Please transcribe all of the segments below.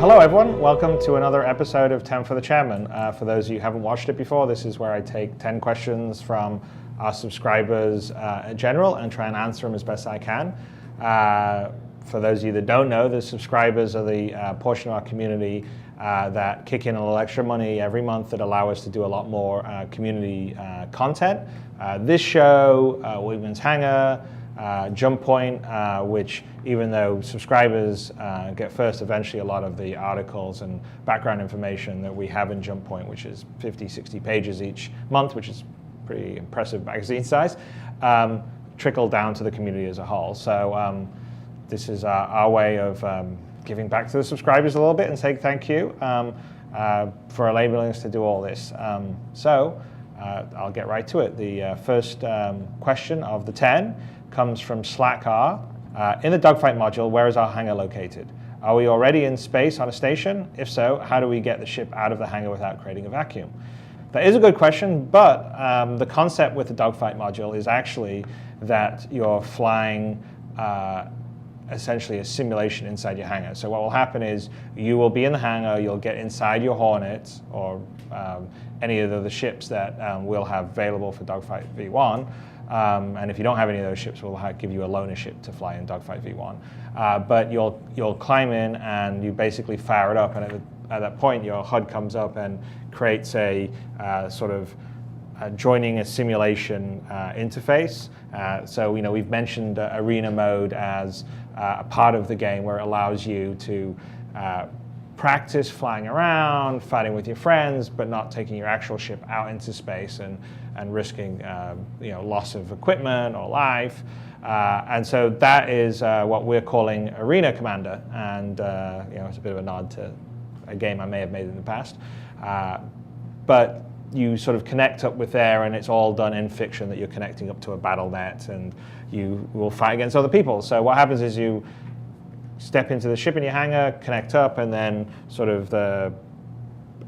Hello everyone, welcome to another episode of 10 for the Chairman. For those of you who haven't watched it before, this is where I take 10 questions from our subscribers in general and try and answer them as best I can. For those of you that don't know, the subscribers are the portion of our community that kick in a little extra money every month that allow us to do a lot more community content. This show, Williams Hangar, Jump Point, which even though subscribers get first, eventually a lot of the articles and background information that we have in Jump Point, which is 50, 60 pages each month, which is pretty impressive magazine size, trickle down to the community as a whole. So this is our way of giving back to the subscribers a little bit and saying thank you for enabling us to do all this. I'll get right to it. The first question of the 10 comes from Slackr. In the dogfight module, where is our hangar located? Are we already in space on a station? If so, how do we get the ship out of the hangar without creating a vacuum? That is a good question, but the concept with the dogfight module is actually that you're flying essentially a simulation inside your hangar. So what will happen is you will be in the hangar, you'll get inside your Hornet or any of the ships that we'll have available for Dogfight V1. And if you don't have any of those ships, we'll give you a loaner ship to fly in Dogfight V1. But you'll climb in and you basically fire it up, and at that point your HUD comes up and creates a sort of joining a simulation interface. So we've mentioned arena mode as a part of the game where it allows you to practice flying around, fighting with your friends, but not taking your actual ship out into space and risking loss of equipment or life. And so that is what we're calling Arena Commander, and it's a bit of a nod to a game I may have made in the past. But you sort of connect up with there, and it's all done in fiction that you're connecting up to a battle net, and you will fight against other people. So what happens is you step into the ship in your hangar, connect up, and then sort of the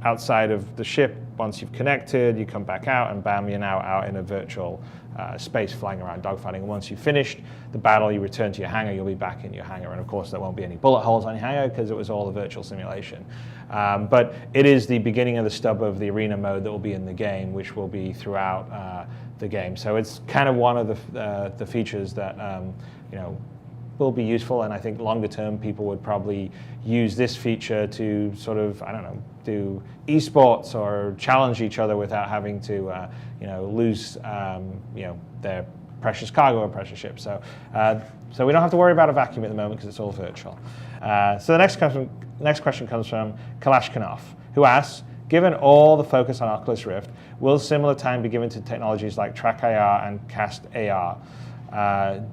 outside of the ship, once you've connected, you come back out, and bam, you're now out in a virtual space flying around dogfighting. And once you've finished the battle, you return to your hangar, you'll be back in your hangar. And of course, there won't be any bullet holes on your hangar because it was all a virtual simulation. But it is the beginning of the stub of the arena mode that will be in the game, which will be throughout the game. So it's kind of one of the features that will be useful, and I think longer term people would probably use this feature to sort of, do esports or challenge each other without having to, lose, their precious cargo or precious ship. So we don't have to worry about a vacuum at the moment because it's all virtual. So the next question comes from Kalashnikov, who asks, given all the focus on Oculus Rift, will similar time be given to technologies like Track AR and Cast AR?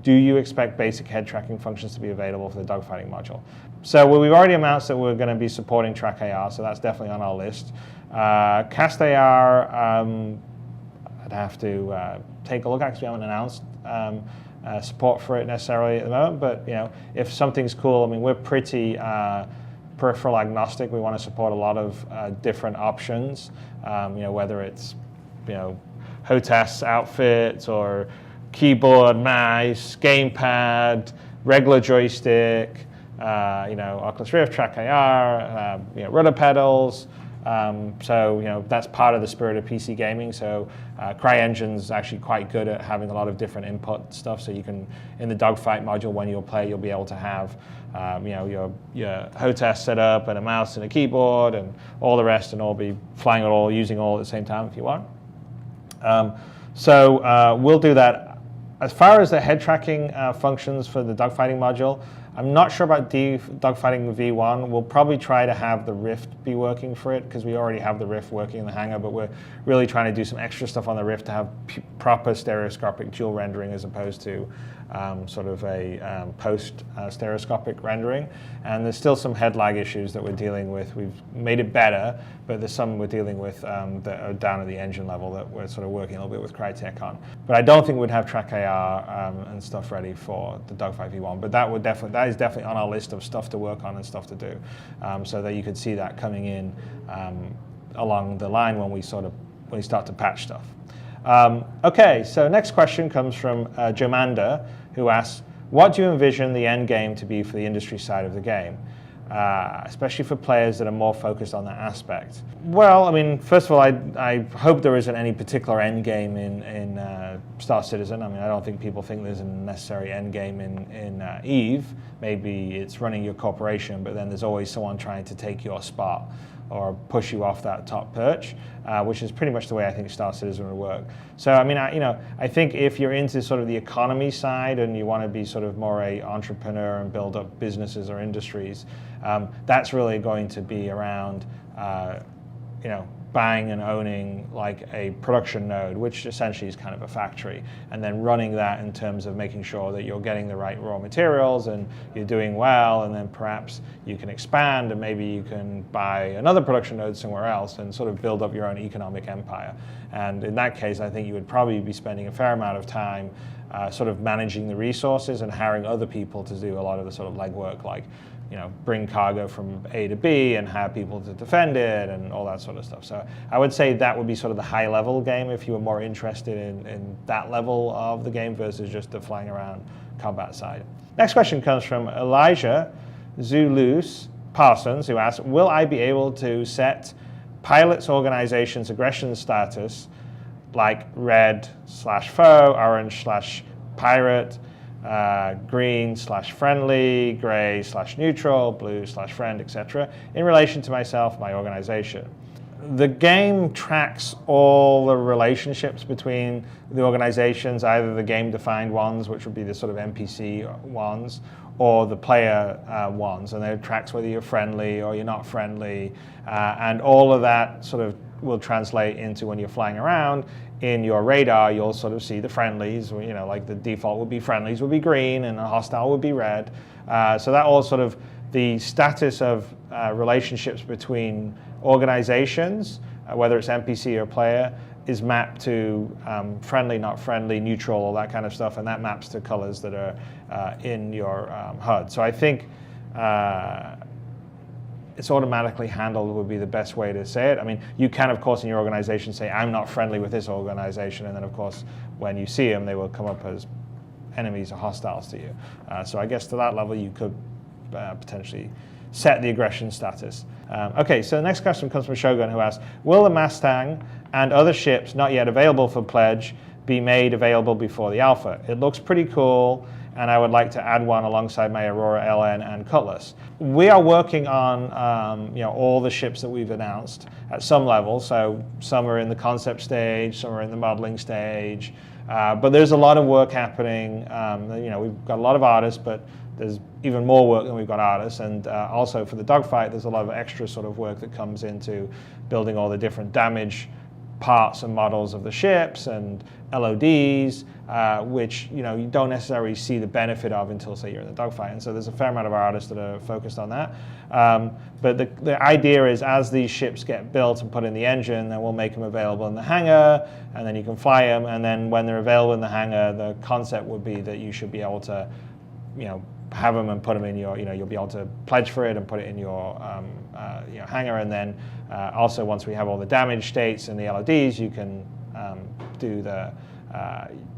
Do you expect basic head tracking functions to be available for the dogfighting module? So we've already announced that we're going to be supporting Track AR, so that's definitely on our list. Cast AR, I'd have to take a look at because we haven't announced support for it necessarily at the moment. But if something's cool, we're pretty peripheral agnostic. We want to support a lot of different options. Whether it's HOTAS outfits or keyboard, mouse, gamepad, regular joystick, Oculus Rift, Track AR, rudder pedals. So that's part of the spirit of PC gaming. So CryEngine's actually quite good at having a lot of different input stuff. So you can, in the dogfight module, when you'll play, you'll be able to have your HOTAS set up and a mouse and a keyboard and all the rest, and all be flying it all, using all at the same time if you want. So we'll do that. As far as the head tracking functions for the dogfighting module, I'm not sure about dogfighting V1. We'll probably try to have the Rift be working for it because we already have the Rift working in the hangar, but we're really trying to do some extra stuff on the Rift to have proper stereoscopic dual rendering as opposed to sort of a post-stereoscopic rendering. And there's still some head lag issues that we're dealing with. We've made it better, but there's some we're dealing with that are down at the engine level that we're sort of working a little bit with Crytek on. But I don't think we'd have Track AR and stuff ready for the Dogfight V1. But that is definitely on our list of stuff to work on and stuff to do, so that you could see that coming in along the line when we start to patch stuff. Okay, so next question comes from Jomanda, who asks, what do you envision the end game to be for the industry side of the game? especially for players that are more focused on that aspect? Well, I mean, first of all, I hope there isn't any particular end game in Star Citizen. I mean, I don't think people think there's a necessary end game in Eve. Maybe it's running your corporation, but then there's always someone trying to take your spot or push you off that top perch, which is pretty much the way I think Star Citizen would work. So, I mean, I think if you're into sort of the economy side and you want to be sort of more a entrepreneur and build up businesses or industries, that's really going to be around, buying and owning like a production node, which essentially is kind of a factory, and then running that in terms of making sure that you're getting the right raw materials and you're doing well, and then perhaps you can expand and maybe you can buy another production node somewhere else and sort of build up your own economic empire. And in that case, I think you would probably be spending a fair amount of time sort of managing the resources and hiring other people to do a lot of the sort of legwork, like bring cargo from A to B and have people to defend it and all that sort of stuff. So I would say that would be sort of the high level game if you were more interested in that level of the game versus just the flying around combat side. Next question comes from Elijah Zulus Parsons, who asks, will I be able to set pilots organization's aggression status like red/foe, orange/pirate, green/friendly, gray/neutral, blue/friend, etc., in relation to myself, my organization? The game tracks all the relationships between the organizations, either the game-defined ones, which would be the sort of NPC ones, or the player ones, and it tracks whether you're friendly or you're not friendly, and all of that sort of will translate into when you're flying around. In your radar, you'll sort of see the friendlies, like the default would be friendlies would be green and a hostile would be red. So that all sort of the status of relationships between organizations, whether it's NPC or player, is mapped to friendly, not friendly, neutral, all that kind of stuff, and that maps to colors that are in your HUD. So I think it's automatically handled would be the best way to say it. I mean, you can, of course, in your organization say, I'm not friendly with this organization, and then, of course, when you see them, they will come up as enemies or hostiles to you. So I guess to that level, you could potentially set the aggression status. Okay, so the next question comes from Shogun, who asks, will the Mustang and other ships not yet available for pledge be made available before the alpha? It looks pretty cool, and I would like to add one alongside my Aurora LN and Cutlass. We are working on all the ships that we've announced at some level. So some are in the concept stage, some are in the modeling stage, but there's a lot of work happening. We've got a lot of artists, but there's even more work than we've got artists, and also for the dogfight, there's a lot of extra sort of work that comes into building all the different damage parts and models of the ships and LODs, which you don't necessarily see the benefit of until, say, you're in the dogfight. And so there's a fair amount of our artists that are focused on that. But the idea is, as these ships get built and put in the engine, then we'll make them available in the hangar, and then you can fly them. And then when they're available in the hangar, the concept would be that you should be able to, have them and put them in your, you'll be able to pledge for it and put it in your hangar. And then also, once we have all the damage states and the LODs, you can do the,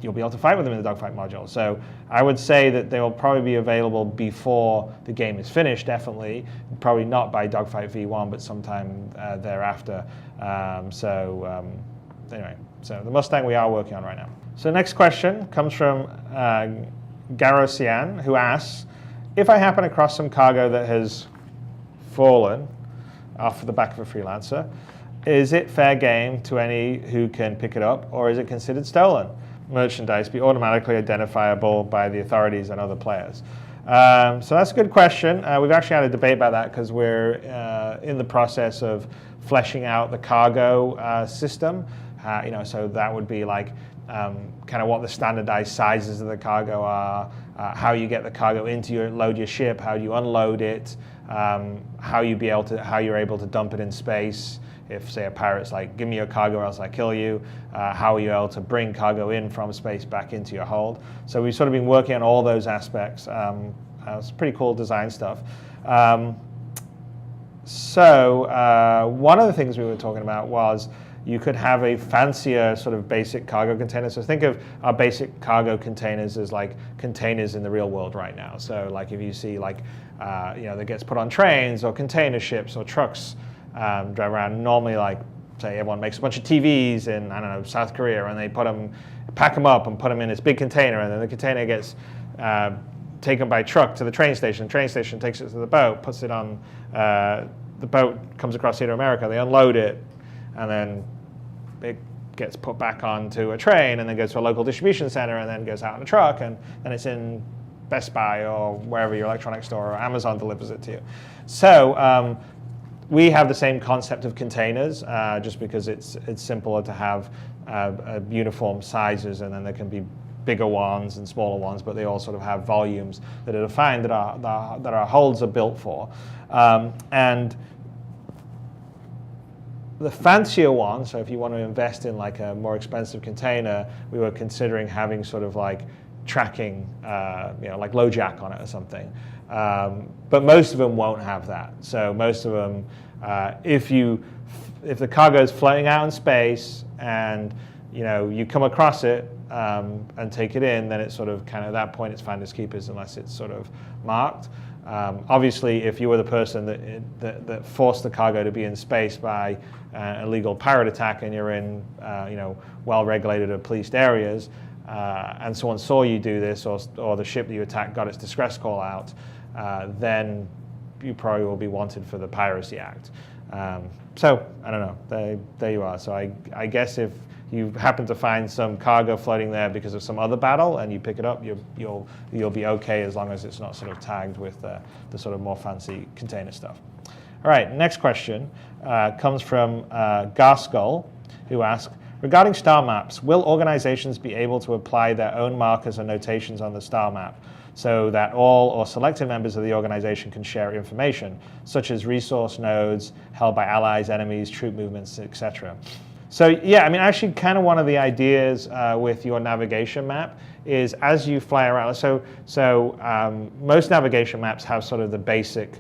you'll be able to fight with them in the dogfight module. So I would say that they will probably be available before the game is finished, definitely. Probably not by Dogfight V1, but sometime thereafter. Anyway, so the Mustang we are working on right now. So next question comes from Garosian, who asks, if I happen across some cargo that has fallen off the back of a freelancer, is it fair game to any who can pick it up, or is it considered stolen merchandise be automatically identifiable by the authorities and other players? So that's a good question. We've actually had a debate about that because we're in the process of fleshing out the cargo system. So that would be like kind of what the standardized sizes of the cargo are, how you get the cargo into load your ship, how you unload it, how you're able to dump it in space. If, say, a pirate's like, give me your cargo or else I kill you, how are you able to bring cargo in from space back into your hold? So we've sort of been working on all those aspects. It's pretty cool design stuff. So one of the things we were talking about was, you could have a fancier sort of basic cargo container. So think of our basic cargo containers as like containers in the real world right now. So like if you see like, that gets put on trains or container ships or trucks, drive around, normally like, say everyone makes a bunch of TVs in, I don't know, South Korea, and they pack them up and put them in this big container, and then the container gets taken by truck to the train station. The train station takes it to the boat, puts it on, the boat comes across here to America, they unload it, and then it gets put back onto a train and then goes to a local distribution center and then goes out in a truck, and then it's in Best Buy or wherever your electronics store, or Amazon delivers it to you. So we have the same concept of containers, just because it's simpler to have uniform sizes, and then there can be bigger ones and smaller ones, but they all sort of have volumes that are defined that our holds are built for. And the fancier one, so if you want to invest in like a more expensive container, we were considering having sort of like tracking, like LoJack on it or something. But most of them won't have that. So most of them, if the cargo is floating out in space and you come across it and take it in, then it's sort of kind of at that point it's finders keepers unless it's sort of marked. Obviously, if you were the person that forced the cargo to be in space by an illegal pirate attack, and you're in well-regulated or policed areas, and someone saw you do this, or the ship that you attacked got its distress call out, then you probably will be wanted for the Piracy Act. So I don't know. There you are. So I guess if you happen to find some cargo floating there because of some other battle and you pick it up, you'll be okay as long as it's not sort of tagged with the sort of more fancy container stuff. All right, next question comes from Garskull, who asks, regarding star maps, will organizations be able to apply their own markers and notations on the star map so that all or selected members of the organization can share information, such as resource nodes held by allies, enemies, troop movements, etc.? So yeah, I mean, actually kind of one of the ideas with your navigation map is as you fly around, so most navigation maps have sort of the basic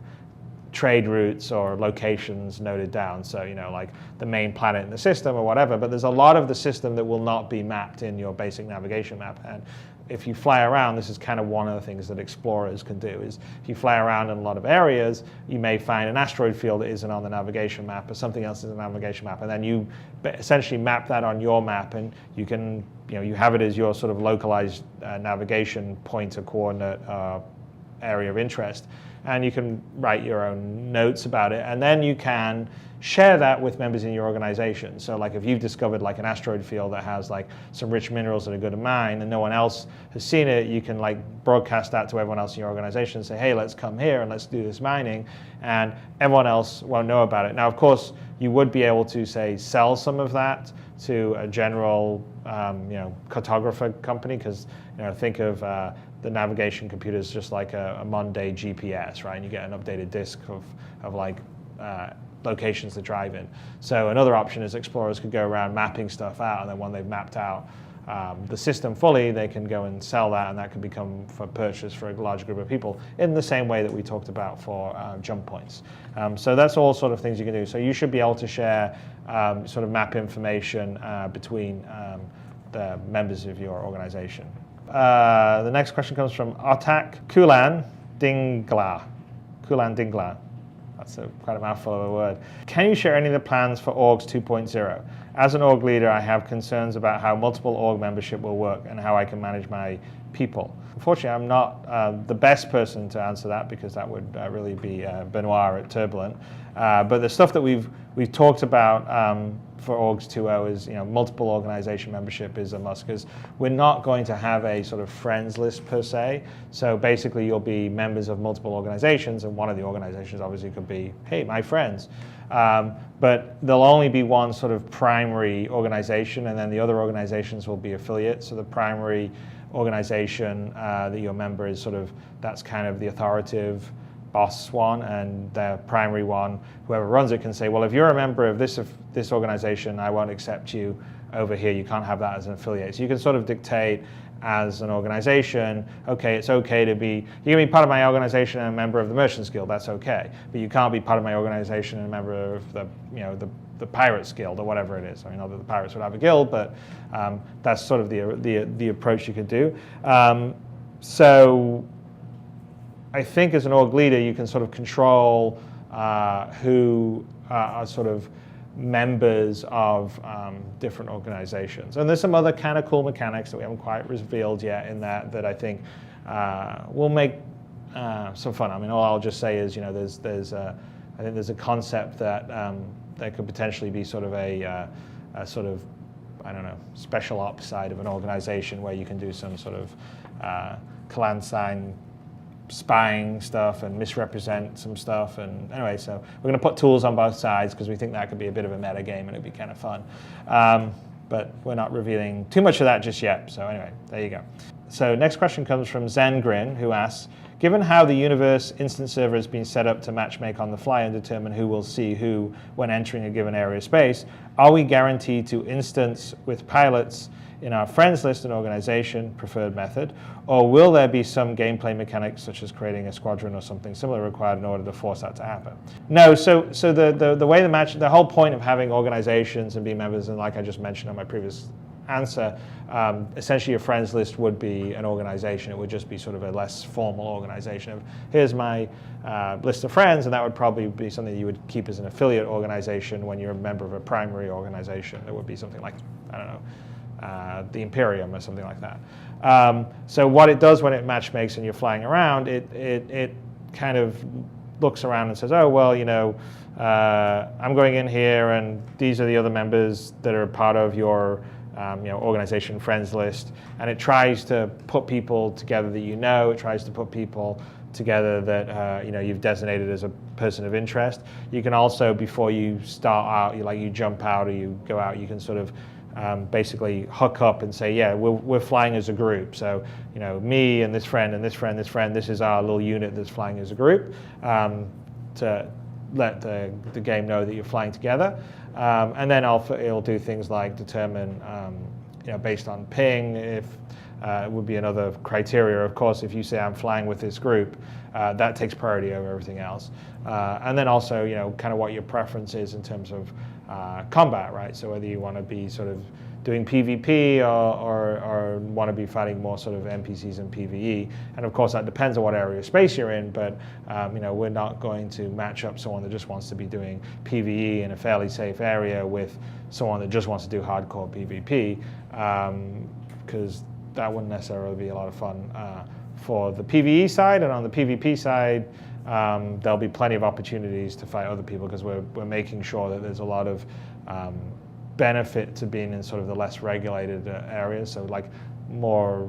trade routes or locations noted down, so like the main planet in the system or whatever, but there's a lot of the system that will not be mapped in your basic navigation map. And if you fly around, this is kind of one of the things that explorers can do, is if you fly around in a lot of areas, you may find an asteroid field that isn't on the navigation map or something else is in the navigation map, and then you essentially map that on your map, and you can, you have it as your sort of localized navigation point or coordinate area of interest, and you can write your own notes about it, and then you can share that with members in your organization. So like if you've discovered like an asteroid field that has like some rich minerals that are good to mine and no one else has seen it, you can like broadcast that to everyone else in your organization and say, hey, let's come here and let's do this mining, and everyone else won't know about it. Now, of course, you would be able to say sell some of that to a general cartographer company, because think of the navigation computer is just like a Monday GPS, right? And you get an updated disk of like locations to drive in. So another option is explorers could go around mapping stuff out, and then when they've mapped out the system fully, they can go and sell that, and that can become for purchase for a large group of people in the same way that we talked about for jump points. So that's all sort of things you can do. So you should be able to share sort of map information between the members of your organization. The next question comes from Artak Kulan Dingla. That's quite a mouthful of a word. Can you share any of the plans for Orgs 2.0? As an org leader, I have concerns about how multiple org membership will work and how I can manage my people. Unfortunately, I'm not the best person to answer that, because that would really be Benoit at Turbulent. But the stuff that we've talked about for Orgs 2.0 is, multiple organization membership is a must, because we're not going to have a sort of friends list per se. So basically, you'll be members of multiple organizations, and one of the organizations obviously could be, hey, my friends. But there'll only be one sort of primary organization, and then the other organizations will be affiliates. So the primary organization that you're a member is that's kind of the authoritative boss one, and the primary one, whoever runs it, can say, well, if you're a member of this organization, I won't accept you over here. You can't have that as an affiliate. So you can sort of dictate as an organization, okay, it's okay to be, you can be part of my organization and a member of the Merchants Guild, that's okay, but you can't be part of my organization and a member of the the Pirates Guild or whatever it is. I mean, not that the pirates would have a guild, but that's sort of the approach you could do. So I think as an org leader, you can sort of control who are sort of members of different organizations. And there's some other kind of cool mechanics that we haven't quite revealed yet in that I think will make some fun. I mean, all I'll just say is, I think there's a concept that there could potentially be sort of a sort of, I don't know, special ops side of an organization where you can do some sort of clandestine spying stuff and misrepresent some stuff. And anyway, so we're going to put tools on both sides because we think that could be a bit of a meta game and it'd be kind of fun. But we're not revealing too much of that just yet. So anyway, there you go. So next question comes from Zen Grin, who asks, given how the universe instance server has been set up to matchmake on the fly and determine who will see who when entering a given area of space, are we guaranteed to instance with pilots in our friends list and organization preferred method, or will there be some gameplay mechanics such as creating a squadron or something similar required in order to force that to happen? No, so the way the whole point of having organizations and being members, and like I just mentioned on my previous answer, essentially your friends list would be an organization. It would just be sort of a less formal organization of, here's my list of friends, and that would probably be something you would keep as an affiliate organization when you're a member of a primary organization. It would be something like, I don't know, the Imperium or something like that. So what it does when it matchmakes and you're flying around, it kind of looks around and says, oh, well, I'm going in here and these are the other members that are part of your organization friends list, and it tries to put people together that it tries to put people together that you've designated as a person of interest. You can also, before you start out, you jump out or you go out, you can sort of basically hook up and say, yeah, we're flying as a group. So, me and this friend and this friend, this is our little unit that's flying as a group, to let the game know that you're flying together. And then it'll do things like determine, based on ping, if it would be another criteria. Of course, if you say I'm flying with this group, that takes priority over everything else. And then also, kind of what your preference is in terms of combat, right? So whether you want to be sort of doing PvP or want to be fighting more sort of NPCs and PvE. And of course, that depends on what area of space you're in, but we're not going to match up someone that just wants to be doing PvE in a fairly safe area with someone that just wants to do hardcore PvP, because that wouldn't necessarily be a lot of fun for the PvE side. And on the PvP side, there'll be plenty of opportunities to fight other people because we're making sure that there's a lot of benefit to being in sort of the less regulated areas, so like more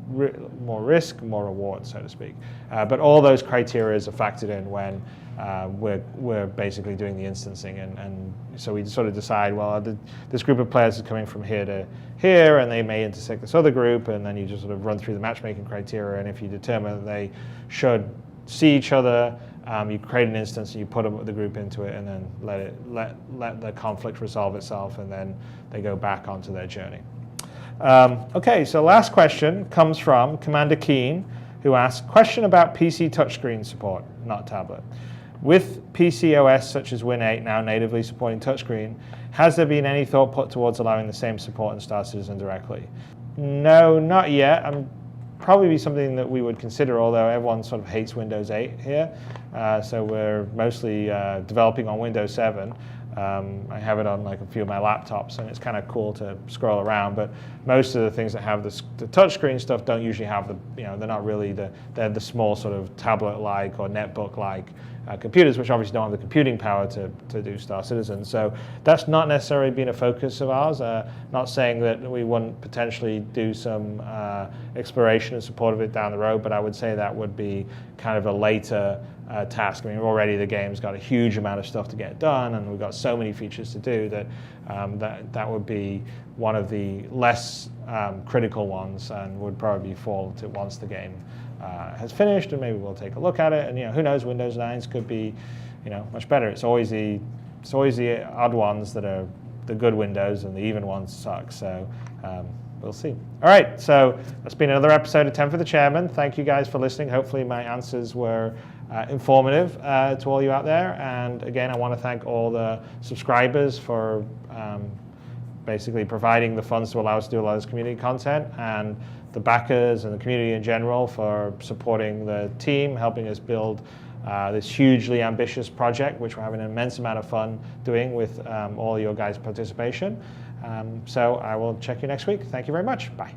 risk, more reward, so to speak. But all those criteria are factored in when we're basically doing the instancing, and so we sort of decide, well, this group of players is coming from here to here, and they may intersect this other group, and then you just sort of run through the matchmaking criteria, and if you determine that they should see each other, you create an instance and you put the group into it, and then let the conflict resolve itself, and then they go back onto their journey. Okay, so last question comes from Commander Keen, who asks, question about PC touchscreen support, not tablet. With PC OS such as Win 8 now natively supporting touchscreen, has there been any thought put towards allowing the same support in Star Citizen directly? No, not yet. Probably be something that we would consider, although everyone sort of hates Windows 8 here. So we're mostly developing on Windows 7. I have it on like a few of my laptops, and it's kind of cool to scroll around, but most of the things that have the touchscreen stuff don't usually have they're not really they're the small sort of tablet-like or netbook-like computers, which obviously don't have the computing power to do Star Citizen. So that's not necessarily been a focus of ours. Not saying that we wouldn't potentially do some exploration and support of it down the road, but I would say that would be kind of a later task. I mean, already the game's got a huge amount of stuff to get done, and we've got so many features to do that that would be one of the less critical ones, and would probably fall to once the game has finished, and maybe we'll take a look at it. And who knows, Windows 9s could be much better. It's always the odd ones that are the good windows and the even ones suck. So we'll see. All right, so that's been another episode of 10 for the Chairman. Thank you guys for listening. Hopefully my answers were informative to all you out there. And again, I want to thank all the subscribers for basically providing the funds to allow us to do a lot of this community content, and the backers and the community in general for supporting the team, helping us build this hugely ambitious project, which we're having an immense amount of fun doing with all your guys' participation. So I will check you next week. Thank you very much. Bye.